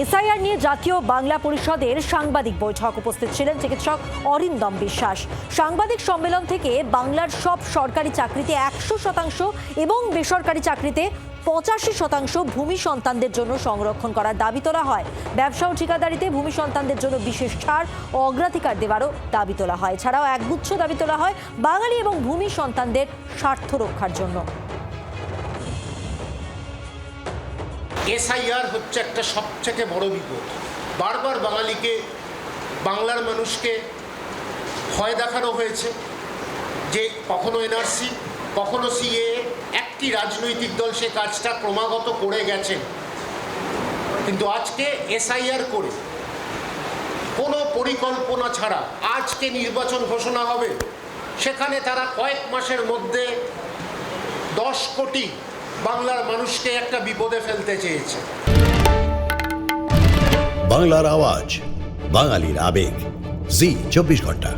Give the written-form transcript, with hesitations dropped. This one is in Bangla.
এসআইআর নিয়ে জাতীয় বাংলা পরিষদের সাংবাদিক বৈঠক। উপস্থিত ছিলেন চিকিৎসক অরিন্দম বিশ্বাস। সাংবাদিক সম্মেলন থেকে বাংলার সব সরকারি চাকরিতে 100% এবং বেসরকারি চাকরিতে 85% ভূমি সন্তানদের জন্য সংরক্ষণ করার দাবি তোলা হয়। ব্যবসা ও ঠিকাদারিতে ভূমি সন্তানদের জন্য বিশেষ ছাড় ও অগ্রাধিকার দেওয়ারও দাবি তোলা হয়। এছাড়াও একগুচ্ছ দাবি তোলা হয় বাঙালি এবং ভূমি সন্তানদের স্বার্থ রক্ষার জন্য। এসআইআর হচ্ছে একটা সবথেকে বড় বিপদ। বারবার বাঙালিকে, বাংলার মানুষকে ভয় দেখানো হয়েছে যে কখনো এনআরসি, কখনো সিএ। একটি রাজনৈতিক দল সে কাজটা ক্রমাগত করে গেছেন, কিন্তু আজকে এসআইআর করে কোনো পরিকল্পনা ছাড়া আজকে নির্বাচন ঘোষণা হবে, সেখানে তারা কয়েক মাসের মধ্যে 10 কোটি বাংলার মানুষকে একটা বিপদে ফেলতে চেয়েছে। বাংলার আওয়াজ, বাঙালির আবেগ, জি 24 ঘন্টা।